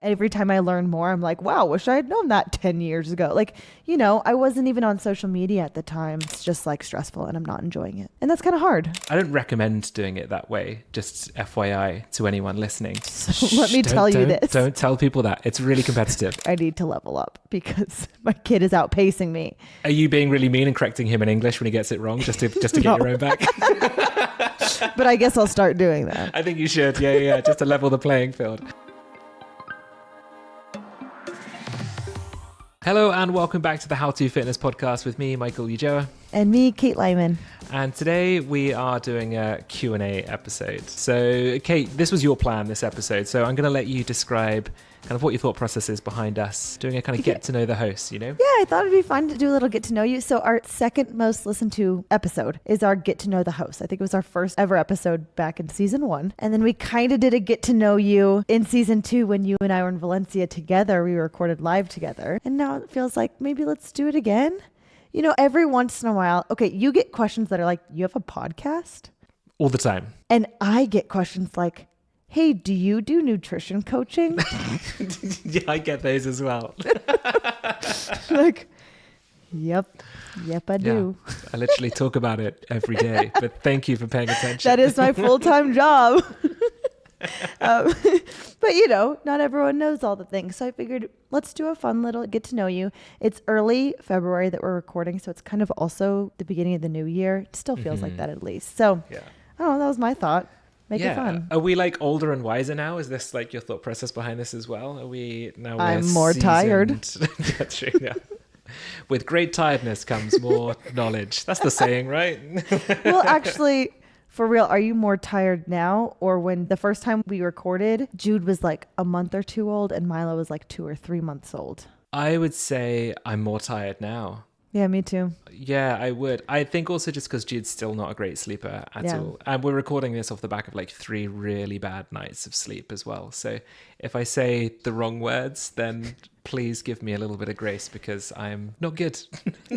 Every time I learn more, I'm like, wow, wish I had known that 10 years ago. Like, I wasn't even on social media at the time. It's just like stressful and I'm not enjoying it. And that's kind of hard. I don't recommend doing it that way. Just FYI to anyone listening. So let me tell you this. Don't tell people that. It's really competitive. I need to level up because my kid is outpacing me. Are you being really mean and correcting him in English when he gets it wrong just to get your own back? But I guess I'll start doing that. I think you should. Yeah. Just to level the playing field. Hello and welcome back to the How To Fitness podcast with me, Michael Ujoa. And me, Kate Lyman. And today we are doing a Q&A episode. So, Kate, this was your plan, this episode. So I'm going to let you describe kind of what your thought process is behind us doing a kind of get to know the host, Yeah, I thought it'd be fun to do a little get to know you. So our second most listened to episode is our get to know the host. I think it was our first ever episode back in season 1. And then we kind of did a get to know you in season 2 when you and I were in Valencia together. We recorded live together. And now it feels like maybe let's do it again. Every once in a while, okay, you get questions that are like, you have a podcast? All the time. And I get questions like, hey, do you do nutrition coaching? Yeah, I get those as well. Like, yep, I do. Yeah, I literally talk about it every day, but thank you for paying attention. That is my full-time job. But not everyone knows all the things. So I figured let's do a fun little get to know you. It's early February that we're recording. So it's kind of also the beginning of the new year. It still feels like that at least. So yeah. I don't know. That was my thought. Make it fun. Are we like older and wiser now? Is this like your thought process behind this as well? Are we now? I'm more tired. That's true. Yeah. With great tiredness comes more knowledge. That's the saying, right? Well, actually, for real, are you more tired now or when the first time we recorded, Jude was like a month or 2 old and Milo was like 2 or 3 months old? I would say I'm more tired now. Yeah, me too. Yeah, I would. I think also just because Jude's still not a great sleeper at all. And we're recording this off the back of like 3 really bad nights of sleep as well. So if I say the wrong words, then please give me a little bit of grace because I'm not good.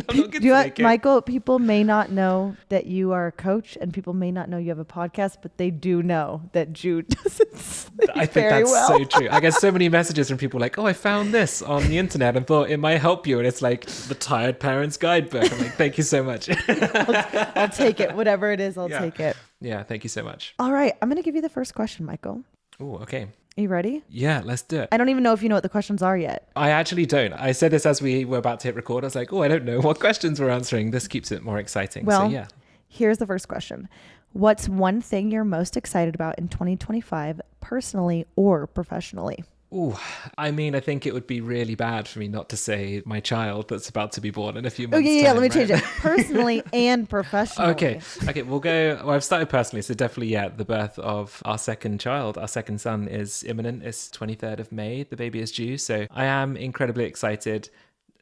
I'm not good today, Michael, people may not know that you are a coach and people may not know you have a podcast, but they do know that Jude doesn't sleep I think very that's well. so true. I get so many messages from people like, oh, I found this on the internet and thought it might help you. And it's like the Tired Parents Guidebook. I'm like, thank you so much. I'll take it. Whatever it is, I'll take it. Yeah, thank you so much. All right. I'm going to give you the first question, Michael. Oh, okay. Are you ready? Yeah, let's do it. I don't even know if you know what the questions are yet. I actually don't. I said this as we were about to hit record. I was like, oh, I don't know what questions we're answering. This keeps it more exciting. Well, so yeah. Here's the first question. What's one thing you're most excited about in 2025, personally or professionally? Ooh, I mean, I think it would be really bad for me not to say my child that's about to be born in a few months' Yeah, time, let me right? change it. Personally and professionally. Okay, we'll go. Well, I've started personally, so definitely, the birth of our second child, our second son is imminent. It's 23rd of May. The baby is due. So I am incredibly excited.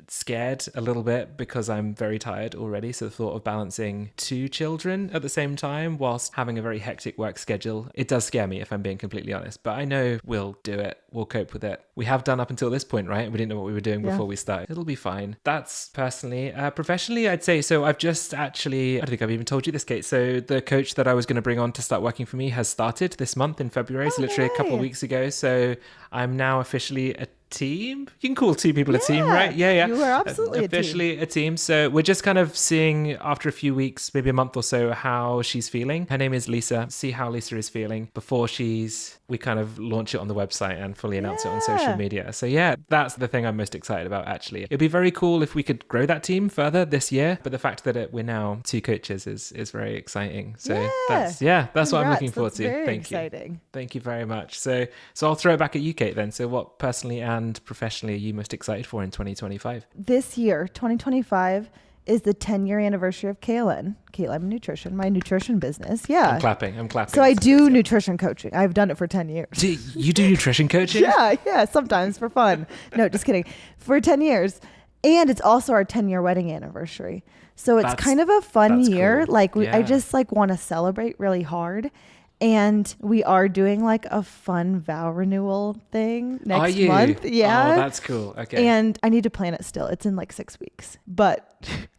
Scared a little bit because I'm very tired already. So the thought of balancing 2 children at the same time whilst having a very hectic work schedule, it does scare me if I'm being completely honest, but I know we'll do it. We'll cope with it. We have done up until this point, right? We didn't know what we were doing before we started. It'll be fine. That's personally. Professionally, I'd say, so I've just actually, I don't think I've even told you this, Kate. So the coach that I was going to bring on to start working for me has started this month in February. So literally a couple of weeks ago. So I'm now officially a team. You can call 2 people a team, right? Yeah. You are absolutely officially a team. So we're just kind of seeing after a few weeks, maybe a month or so, how she's feeling. Her name is Lisa. See how Lisa is feeling before we kind of launch it on the website and fully announce it on social media. So yeah, that's the thing I'm most excited about actually. It'd be very cool if we could grow that team further this year, but the fact that we're now 2 coaches is very exciting. So that's what I'm looking forward to. Very Thank exciting. you. Thank you very much. So I'll throw it back at you, Kate, then. So what personally and professionally are you most excited for in 2025? This year, 2025, is the 10-year anniversary of KLN, Kate Lyman Nutrition, my nutrition business. Yeah. I'm clapping. So I do nutrition coaching. I've done it for 10 years. Do you do nutrition coaching? Yeah, sometimes for fun. No, just kidding. For 10 years. And it's also our 10-year wedding anniversary. So it's kind of a fun year. Cool. Like I just want to celebrate really hard. And we are doing like a fun vow renewal thing next month. Yeah. Oh, that's cool. Okay. And I need to plan it still. It's in like 6 weeks. But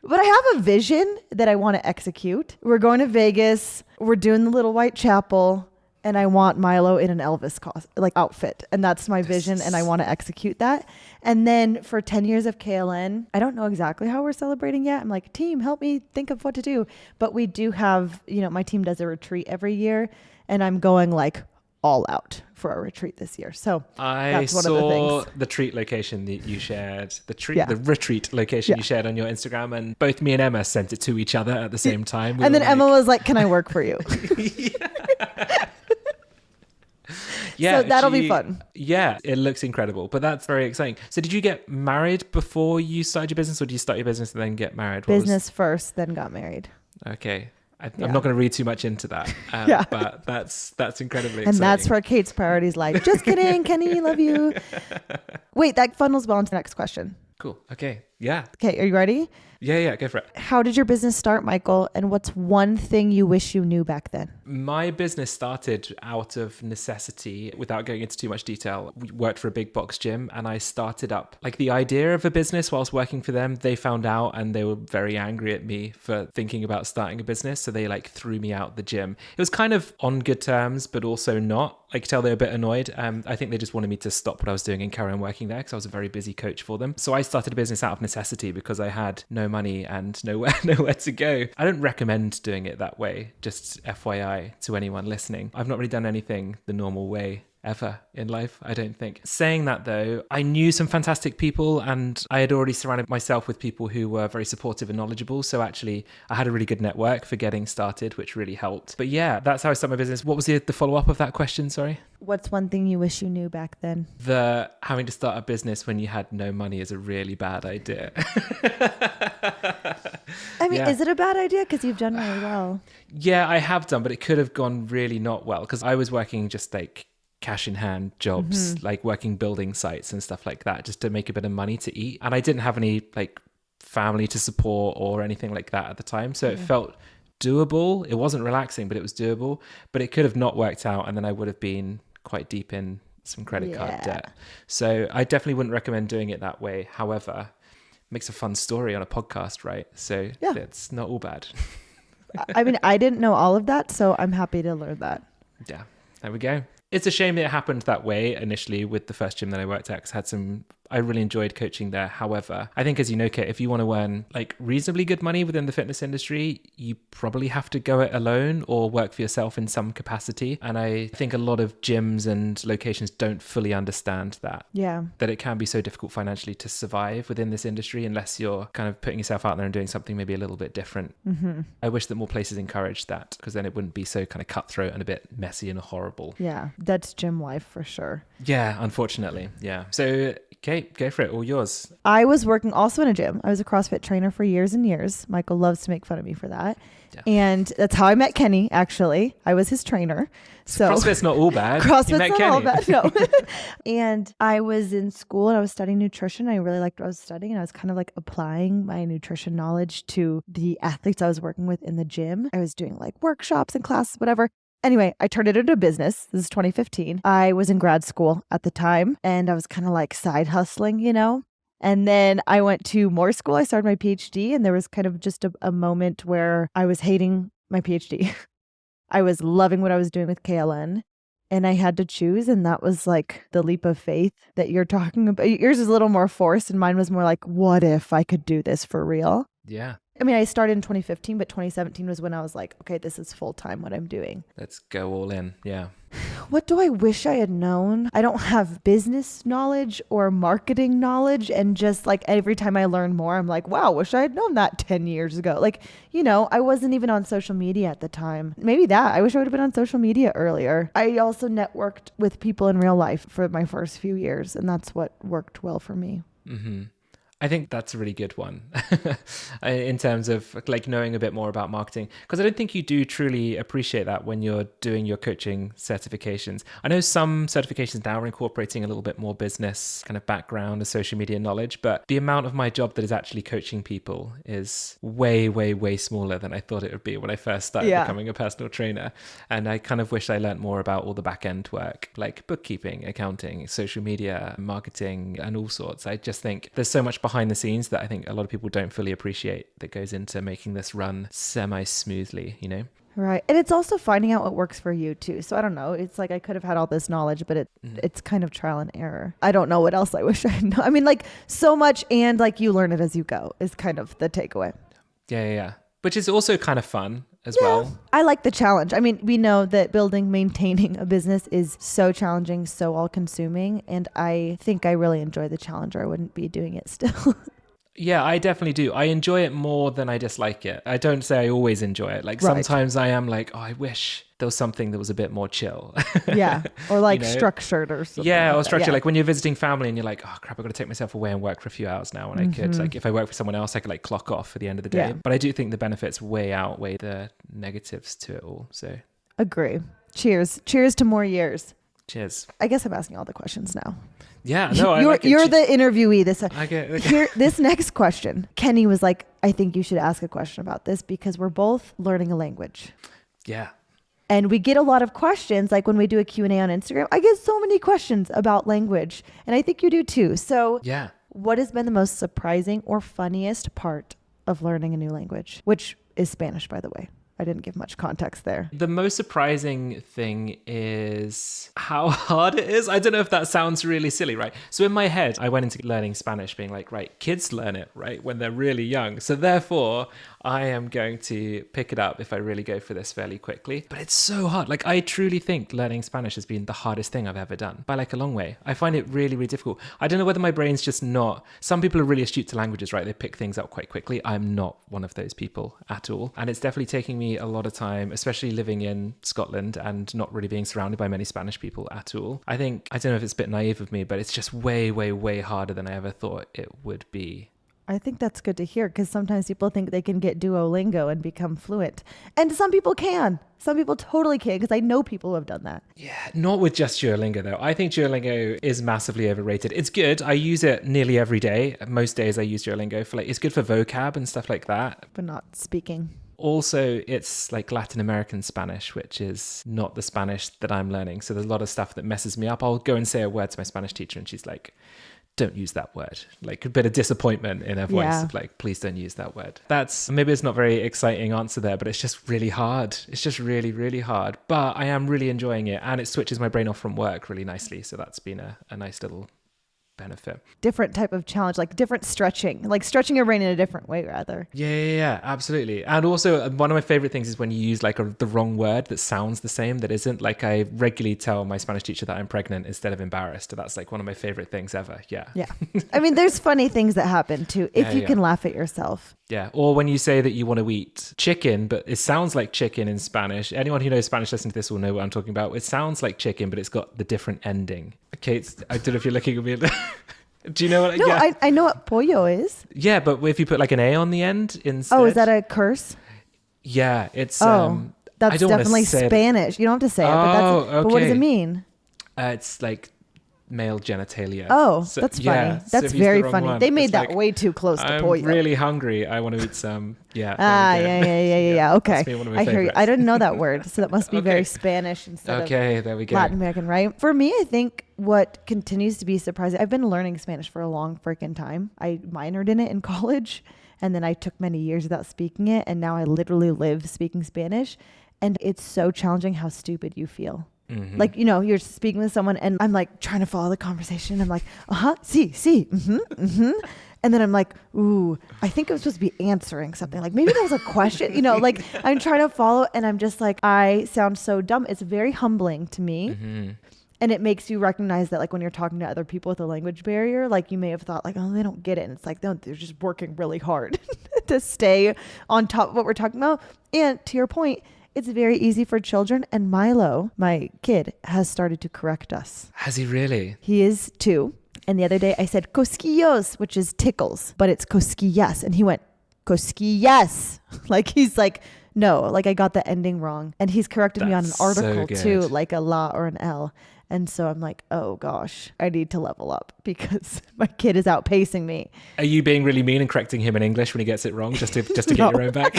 I have a vision that I want to execute. We're going to Vegas. We're doing the little white chapel. and I want Milo in an Elvis like outfit. And that's my vision. This And I is- want to execute that. And then for 10 years of KLN, I don't know exactly how we're celebrating yet. I'm like, team, help me think of what to do. But we do have, my team does a retreat every year, and I'm going like all out for a retreat this year. So I that's one of the saw things. the treat location that you shared, Yeah. the retreat location Yeah. you shared on your Instagram, and both me and Emma sent it to each other at the same time. We And were then Emma was like, can I work for you? yeah, So that'll be fun. Yeah, it looks incredible, but that's very exciting. So did you get married before you started your business, or did you start your business and then get married? Business first, then got married. Okay. Yeah. I'm not going to read too much into that, Yeah. but that's incredibly And exciting. that's where Kate's priorities lie. Just kidding, Kenny, love you. Wait, that funnels well into the next question. Cool. Okay. Yeah. Okay, are you ready? Yeah. Go for it. How did your business start, Michael? And what's one thing you wish you knew back then? My business started out of necessity. Without going into too much detail, we worked for a big box gym, and I started up like the idea of a business whilst working for them. They found out, and they were very angry at me for thinking about starting a business. So they like threw me out the gym. It was kind of on good terms, but also not. I could tell they were a bit annoyed. I think they just wanted me to stop what I was doing and carry on working there because I was a very busy coach for them. So I started a business out of necessity because I had no money and nowhere to go. I don't recommend doing it that way, just FYI to anyone listening. I've not really done anything the normal way ever in life, I don't think. Saying that though, I knew some fantastic people, and I had already surrounded myself with people who were very supportive and knowledgeable. So actually I had a really good network for getting started, which really helped. But yeah, that's how I started my business. What was the follow-up of that question? Sorry. What's one thing you wish you knew back then? The having to start a business when you had no money is a really bad idea. I mean, Yeah. is it a bad idea? Because you've done really well. Yeah, I have done, but it could have gone really not well because I was working just like cash in hand jobs, like working building sites and stuff like that, just to make a bit of money to eat. And I didn't have any like family to support or anything like that at the time. So it felt doable. It wasn't relaxing, but it was doable. But it could have not worked out. And then I would have been quite deep in some credit card Yeah. debt. So I definitely wouldn't recommend doing it that way. However, it makes a fun story on a podcast, right? So Yeah. it's not all bad. I mean, I didn't know all of that, so I'm happy to learn that. Yeah, there we go. It's a shame that it happened that way initially with the first gym that I worked at, because I really enjoyed coaching there. However, I think, as you know, Kate, if you want to earn like reasonably good money within the fitness industry, you probably have to go it alone or work for yourself in some capacity. And I think a lot of gyms and locations don't fully understand that. Yeah. That it can be so difficult financially to survive within this industry unless you're kind of putting yourself out there and doing something maybe a little bit different. I wish that more places encouraged that, because then it wouldn't be so kind of cutthroat and a bit messy and horrible. Yeah. That's gym life for sure. Yeah, unfortunately. Yeah. So, Kate, go for it. All yours. I was working also in a gym. I was a CrossFit trainer for years and years. Michael loves to make fun of me for that. Yeah. And that's how I met Kenny, actually. I was his trainer. So CrossFit's not all bad. You CrossFit's met not all Kenny. bad, no. And I was in school and I was studying nutrition. I really liked what I was studying, and I was kind of like applying my nutrition knowledge to the athletes I was working with in the gym. I was doing like workshops and classes, whatever. Anyway, I turned it into a business. This is 2015. I was in grad school at the time, and I was kind of like side hustling, And then I went to more school. I started my PhD, and there was kind of just a moment where I was hating my PhD. I was loving what I was doing with KLN, and I had to choose. And that was like the leap of faith that you're talking about. Yours is a little more forced, and mine was more like, what if I could do this for real? Yeah. I mean, I started in 2015, but 2017 was when I was like, okay, this is full time what I'm doing. Let's go all in. Yeah. What do I wish I had known? I don't have business knowledge or marketing knowledge. And just like every time I learn more, I'm like, wow, wish I had known that 10 years ago. Like, I wasn't even on social media at the time. Maybe that. I wish I would have been on social media earlier. I also networked with people in real life for my first few years, and that's what worked well for me. Mm-hmm. I think that's a really good one in terms of like knowing a bit more about marketing, because I don't think you do truly appreciate that when you're doing your coaching certifications. I know some certifications now are incorporating a little bit more business kind of background and social media knowledge, but the amount of my job that is actually coaching people is way, way, way smaller than I thought it would be when I first started becoming a personal trainer. And I kind of wish I learned more about all the back end work, like bookkeeping, accounting, social media, marketing, and all sorts. I just think there's so much behind the scenes that I think a lot of people don't fully appreciate that goes into making this run semi-smoothly, Right. And it's also finding out what works for you too. So I don't know. It's like I could have had all this knowledge, but it's kind of trial and error. I don't know what else I wish I had known. I mean, like so much, and like you learn it as you go is kind of the takeaway. Yeah. Which is also kind of fun as well. I like the challenge. I mean, we know that maintaining a business is so challenging, so all consuming. And I think I really enjoy the challenge, or I wouldn't be doing it still. Yeah, I definitely do. I enjoy it more than I dislike it. I don't say I always enjoy it. Like Right. sometimes I am like, oh, I wish there was something that was a bit more chill. Yeah. Or like You know? structured or something. Yeah, like or that. structure. Yeah. Like when you're visiting family and you're like, oh crap, I've got to take myself away and work for a few hours now. And I could, like, if I work for someone else, I could like clock off at the end of the day. Yeah. But I do think the benefits way outweigh the negatives to it all. So Agree. Cheers. Cheers to more years. cheers. I guess I'm asking all the questions now. Yeah, no, I you're like it. you're the interviewee this time. Okay. Here, this next question. Kenny was like, I think you should ask a question about this because we're both learning a language. Yeah. And we get a lot of questions, like when we do a Q&A on Instagram, I get so many questions about language. And I think you do too. So Yeah. what has been the most surprising or funniest part of learning a new language? Which is Spanish, by the way. I didn't give much context there. The most surprising thing is how hard it is. I don't know if that sounds really silly, right? So in my head, I went into learning Spanish being like, right, kids learn it, right, when they're really young. So therefore, I am going to pick it up if I really go for this fairly quickly. But it's so hard. Like, I truly think learning Spanish has been the hardest thing I've ever done by like a long way. I find it really, really difficult. I don't know whether my brain's just not... Some people are really astute to languages, right? They pick things up quite quickly. I'm not one of those people at all. And it's definitely taking me a lot of time, especially living in Scotland and not really being surrounded by many Spanish people at all. I think, I don't know if it's a bit naive of me, but it's just way, way, way harder than I ever thought it would be. I think that's good to hear because sometimes people think they can get Duolingo and become fluent. And some people can. Some people totally can because I know people who have done that. Yeah, not with just Duolingo though. I think Duolingo is massively overrated. It's good. I use it nearly every day. Most days I use Duolingo for like, it's good for vocab and stuff like that. But not speaking. Also, it's like Latin American Spanish, which is not the Spanish that I'm learning. So there's a lot of stuff that messes me up. I'll go and say a word to my Spanish teacher and she's like, don't use that word. Like a bit of disappointment in her voice of like, please don't use that word. That's, maybe it's not a very exciting answer there, but it's just really hard. It's just really, really hard. But I am really enjoying it and it switches my brain off from work really nicely. So that's been a nice little benefit. Different type of challenge, like different stretching, like stretching your brain in a different way rather. Yeah, absolutely. And also one of my favorite things is when you use like the wrong word that sounds the same, that isn't. Like I regularly tell my Spanish teacher that I'm pregnant instead of embarrassed. That's like one of my favorite things ever. Yeah. I mean, there's funny things that happen too, if you can laugh at yourself. Yeah. Or when you say that you want to eat chicken, but it sounds like chicken in Spanish. Anyone who knows Spanish listening to this will know what I'm talking about. It sounds like chicken, but it's got the different ending. Okay. I don't know if you're looking at me. Do you know what? No, yeah. I know what pollo is. Yeah, but if you put like an A on the end instead. Oh, is that a curse? Yeah, it's... that's definitely Spanish. You don't have to say it, but okay. But what does it mean? It's like male genitalia. Oh, so, that's funny. Yeah, That's so very funny. One, they made that like, way too close to pollo. I'm really hungry. I want to eat some. Yeah. Yeah. Okay. I hear you. I didn't know that word, so that must be very Spanish instead of there we go. Latin American, right? For me, I think what continues to be surprising, I've been learning Spanish for a long freaking time. I minored in it in college, and then I took many years without speaking it, and now I literally live speaking Spanish, and it's so challenging how stupid you feel. Mm-hmm. Like, you know, you're speaking with someone and I'm like trying to follow the conversation. I'm like, sí, And then I'm like, ooh, I think I was supposed to be answering something. Like maybe that was a question, you know, like I'm trying to follow and I'm just like, I sound so dumb. It's very humbling to me. Mm-hmm. And it makes you recognize that like when you're talking to other people with a language barrier, like you may have thought like, oh, they don't get it. And it's like, no, they're just working really hard to stay on top of what we're talking about. And to your point, it's very easy for children. And Milo, my kid, has started to correct us. Has he really? He is 2. And the other day I said cosquillos, which is tickles, but it's cosquillas. And he went, cosquillas. Like he's like, no, like I got the ending wrong. And he's corrected me on an article too, like a la or an L. And so I'm like, oh gosh, I need to level up because my kid is outpacing me. Are you being really mean and correcting him in English when he gets it wrong just to get No. your own back?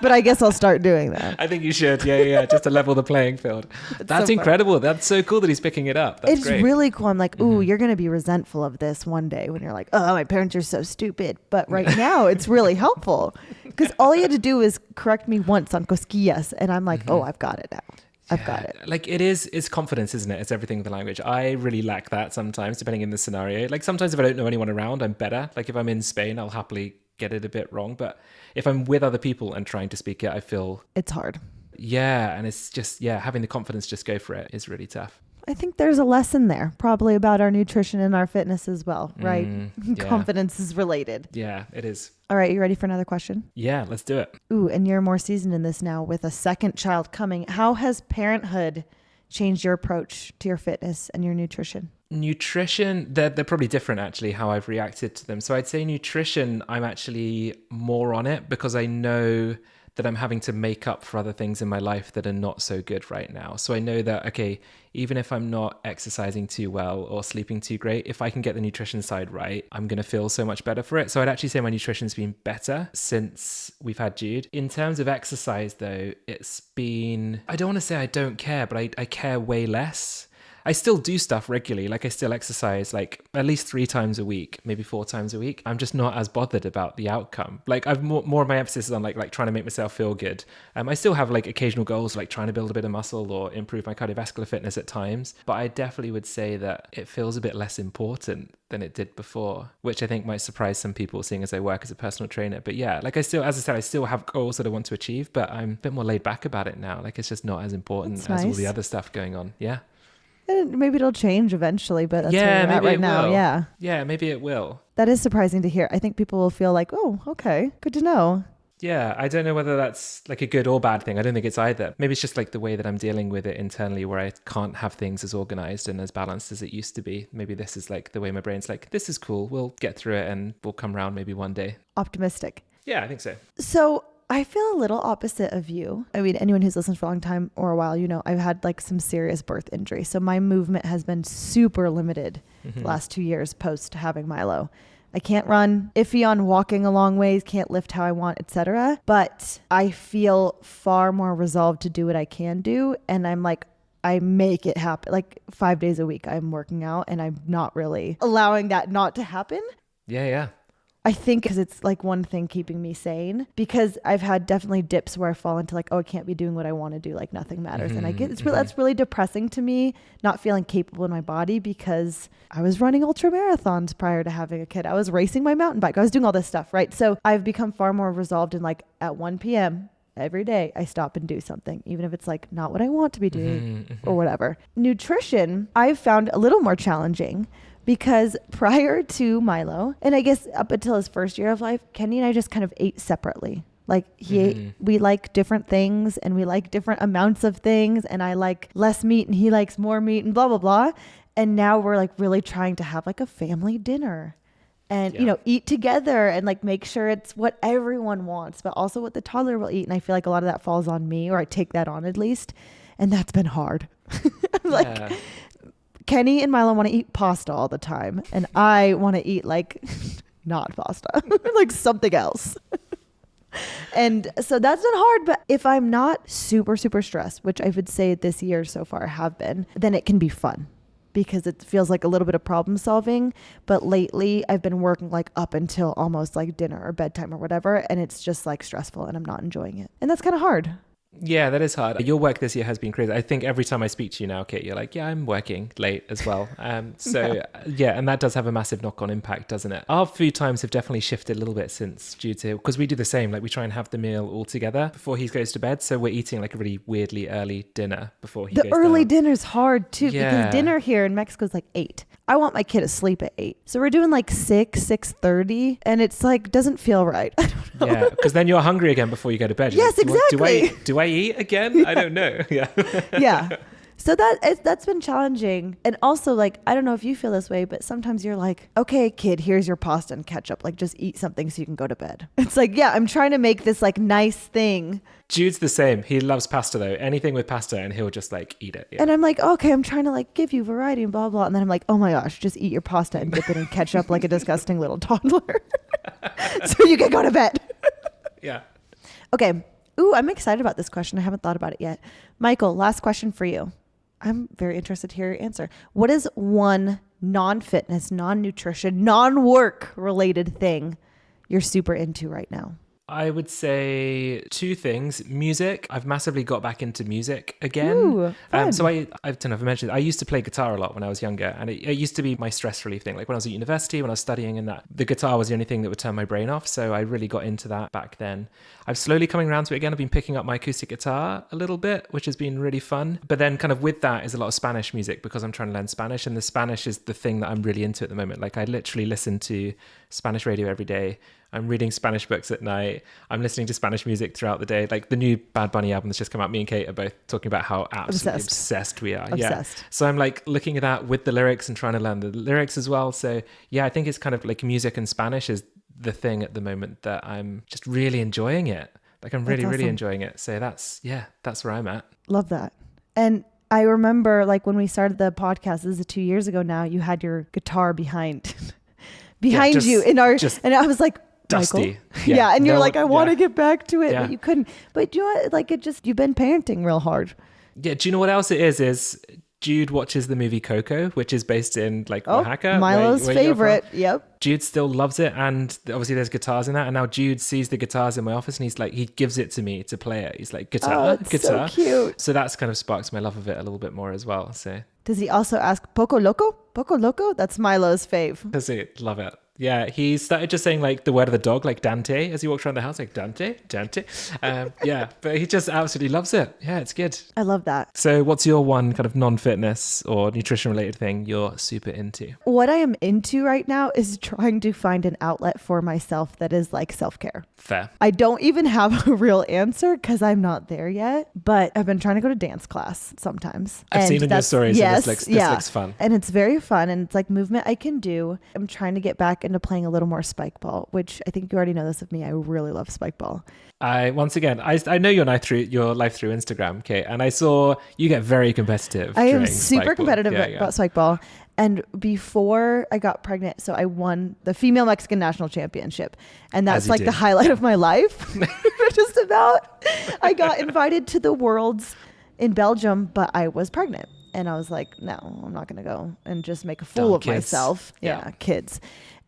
But I guess I'll start doing that. I think you should. Yeah. Just to level the playing field. That's so incredible. That's so cool that he's picking it up. That's It's great. really cool. I'm like, ooh, you're going to be resentful of this one day when you're like, oh, my parents are so stupid. But right now it's really helpful because all you had to do is correct me once on cosquillas. And I'm like, oh, I've got it now. I've got it. Like it's confidence, isn't it? It's everything with the language. I really lack that sometimes, depending on the scenario. Like sometimes if I don't know anyone around, I'm better. Like if I'm in Spain, I'll happily get it a bit wrong. But if I'm with other people and trying to speak it, I feel... It's hard. Yeah. And it's just, having the confidence just go for it is really tough. I think there's a lesson there, probably about our nutrition and our fitness as well, right? Yeah. Confidence is related. Yeah, it is. All right, you ready for another question? Yeah, let's do it. Ooh, and you're more seasoned in this now with a second child coming. How has parenthood changed your approach to your fitness and your nutrition? Nutrition, they're probably different actually, how I've reacted to them. So I'd say nutrition, I'm actually more on it because I know that I'm having to make up for other things in my life that are not so good right now. So I know that, okay, even if I'm not exercising too well or sleeping too great, if I can get the nutrition side right, I'm going to feel so much better for it. So I'd actually say my nutrition's been better since we've had Jude. In terms of exercise though, it's been, I don't want to say I don't care, but I care way less. I still do stuff regularly. Like I still exercise like at least 3 times a week, maybe 4 times a week. I'm just not as bothered about the outcome. Like I've more of my emphasis is on like trying to make myself feel good. I still have like occasional goals, like trying to build a bit of muscle or improve my cardiovascular fitness at times. But I definitely would say that it feels a bit less important than it did before, which I think might surprise some people seeing as I work as a personal trainer. But yeah, like as I said, I still have goals that I want to achieve, but I'm a bit more laid back about it now. Like it's just not as important as all the other stuff going on. Yeah. And maybe it'll change eventually, but that's where Yeah, you're at maybe right it now. will. Yeah. Yeah, maybe it will. That is surprising to hear. I think people will feel like, oh, okay, good to know. Yeah, I don't know whether that's like a good or bad thing. I don't think it's either. Maybe it's just like the way that I'm dealing with it internally where I can't have things as organized and as balanced as it used to be. Maybe this is like the way my brain's like, this is cool. We'll get through it and we'll come around maybe one day. Optimistic. Yeah, I think so. So I feel a little opposite of you. I mean, anyone who's listened for a long time or a while, you know, I've had like some serious birth injury. So my movement has been super limited the last 2 years post having Milo. I can't run, iffy on walking a long ways, can't lift how I want, etc. But I feel far more resolved to do what I can do. And I'm like, I make it happen. Like 5 days a week, I'm working out and I'm not really allowing that not to happen. Yeah. I think because it's like one thing keeping me sane, because I've had definitely dips where I fall into like, oh, I can't be doing what I want to do. Like nothing matters. And I get, that's really depressing to me, not feeling capable in my body because I was running ultra marathons prior to having a kid. I was racing my mountain bike. I was doing all this stuff, right? So I've become far more resolved in like at 1 p.m. every day I stop and do something, even if it's like not what I want to be doing or whatever. Nutrition, I've found a little more challenging because prior to Milo, and I guess up until his first year of life, Kenny and I just kind of ate separately. Like we like different things and we like different amounts of things. And I like less meat and he likes more meat and blah, blah, blah. And now we're like really trying to have like a family dinner and, you know, eat together and like make sure it's what everyone wants, but also what the toddler will eat. And I feel like a lot of that falls on me, or I take that on at least. And that's been hard. Like Kenny and Milo want to eat pasta all the time. And I want to eat like not pasta, like something else. And so that's been hard. But if I'm not super, super stressed, which I would say this year so far have been, then it can be fun because it feels like a little bit of problem solving. But lately I've been working like up until almost like dinner or bedtime or whatever. And it's just like stressful and I'm not enjoying it. And that's kind of hard. Yeah, that is hard. Your work this year has been crazy. I think every time I speak to you now, Kate, you're like, yeah, I'm working late as well. And that does have a massive knock-on impact, doesn't it? Our food times have definitely shifted a little bit since due to, because we do the same, like we try and have the meal all together before he goes to bed. So we're eating like a really weirdly early dinner before he goes The early down. dinner's hard too, because dinner here in Mexico is like 8. I want my kid asleep at 8. So we're doing like 6:30, and it's like, doesn't feel right. I don't know. Yeah, because then you're hungry again before you go to bed. You're Yes, like, exactly. Do I eat again? Yeah. I don't know. Yeah. Yeah. So that's been challenging. And also, like, I don't know if you feel this way, but sometimes you're like, okay, kid, here's your pasta and ketchup. Like, just eat something so you can go to bed. It's like, yeah, I'm trying to make this like nice thing. Jude's the same. He loves pasta though. Anything with pasta and he'll just like eat it. Yeah. And I'm like, okay, I'm trying to like give you variety and blah, blah. And then I'm like, oh my gosh, just eat your pasta and dip it in ketchup like a disgusting little toddler. So you can go to bed. Yeah. Okay. Ooh, I'm excited about this question. I haven't thought about it yet. Michael, last question for you. I'm very interested to hear your answer. What is one non-fitness, non-nutrition, non-work related thing you're super into right now? I would say two things. Music. I've massively got back into music again. Ooh, fun. So I don't know if I mentioned it. I used to play guitar a lot when I was younger, and it used to be my stress relief thing. Like when I was at university, when I was studying, and that the guitar was the only thing that would turn my brain off. So I really got into that back then. I'm slowly coming around to it again. I've been picking up my acoustic guitar a little bit, which has been really fun. But then kind of with that is a lot of Spanish music because I'm trying to learn Spanish, and the Spanish is the thing that I'm really into at the moment. Like I literally listen to Spanish radio every day. I'm reading Spanish books at night. I'm listening to Spanish music throughout the day. Like the new Bad Bunny album that's just come out, me and Kate are both talking about how absolutely obsessed we are. Obsessed. Yeah. So I'm like looking at that with the lyrics and trying to learn the lyrics as well. So yeah, I think it's kind of like music and Spanish is the thing at the moment that I'm just really enjoying it. Like I'm really, really enjoying it. So that's where I'm at. Love that. And I remember like when we started the podcast, this is 2 years ago now, you had your guitar behind you in our, and I was like, dusty. Yeah. And you're like, I want to get back to it, but you couldn't. But you know what? Like you've been parenting real hard. Yeah. Do you know what else it is Jude watches the movie Coco, which is based in like Oaxaca. Milo's favorite. Yep. Jude still loves it. And obviously there's guitars in that. And now Jude sees the guitars in my office and he's like, he gives it to me to play it. He's like, guitar. So cute. So that's kind of sparks my love of it a little bit more as well. So does he also ask Poco Loco? Poco Loco? That's Milo's fave. Does he? Love it. Yeah, he started just saying like the word of the dog, like Dante, as he walks around the house, like Dante. Yeah, but he just absolutely loves it. Yeah, it's good. I love that. So what's your one kind of non-fitness or nutrition related thing you're super into? What I am into right now is trying to find an outlet for myself that is like self-care. Fair. I don't even have a real answer because I'm not there yet, but I've been trying to go to dance class sometimes. I've seen in your stories. Yes, this looks fun. And it's very fun and it's like movement I can do. I'm trying to get back into playing a little more spike ball, which I think you already know this of me. I really love spike ball. I know your life through Instagram, Kate, and I saw you get very competitive. I am super competitive about spike ball. And before I got pregnant, so I won the female Mexican national championship. And that's like the highlight of my life. Just about. I got invited to the Worlds in Belgium, but I was pregnant. And I was like, no, I'm not going to go and just make a fool of myself. Yeah, kids.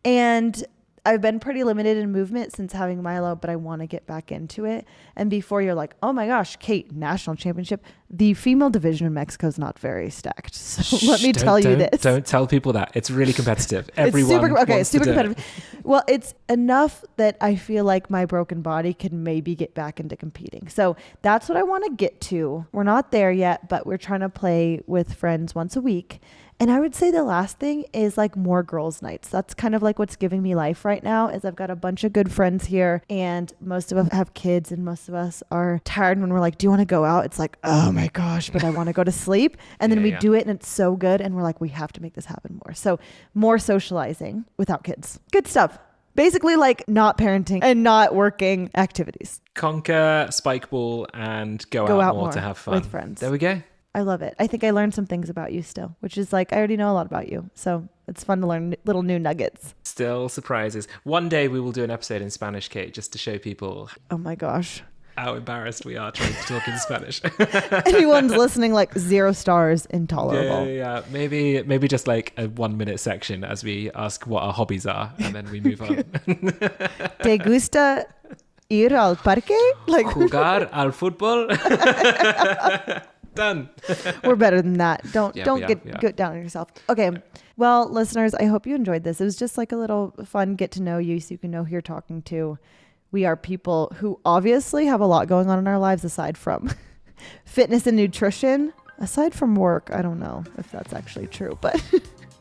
And I've been pretty limited in movement since having Milo, but I want to get back into it. And before you're like, oh my gosh, Kate, national championship. The female division in Mexico is not very stacked. So let me tell you this. Don't tell people that. It's really competitive. Everyone it's super competitive. Well, it's enough that I feel like my broken body can maybe get back into competing. So that's what I want to get to. We're not there yet, but we're trying to play with friends once a week. And I would say the last thing is like more girls' nights. That's kind of like what's giving me life right now is I've got a bunch of good friends here and most of us have kids and most of us are tired when we're like, do you want to go out? It's like, oh my gosh, but I want to go to sleep. And then we do it and it's so good. And we're like, we have to make this happen more. So more socializing without kids. Good stuff. Basically like not parenting and not working activities. Conquer spike ball and go out more to have fun. With friends. There we go. I love it. I think I learned some things about you still, which is like, I already know a lot about you. So it's fun to learn little new nuggets. Still surprises. One day we will do an episode in Spanish, Kate, just to show people. Oh my gosh. How embarrassed we are trying to talk in Spanish. Anyone's listening, like 0 stars, intolerable. Yeah. Maybe just like a 1 minute section as we ask what our hobbies are and then we move on. ¿Te gusta ir al parque? Like jugar al fútbol? Done. We're better than that. Don't get down on yourself. Okay. Well, listeners, I hope you enjoyed this. It was just like a little fun get to know you so you can know who you're talking to. We are people who obviously have a lot going on in our lives aside from fitness and nutrition. Aside from work, I don't know if that's actually true, but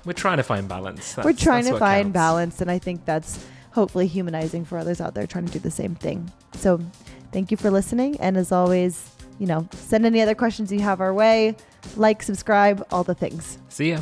we're trying to find balance. We're trying to find balance, and I think that's hopefully humanizing for others out there trying to do the same thing. So thank you for listening, and as always, send any other questions you have our way. like, subscribe, all the things. See ya.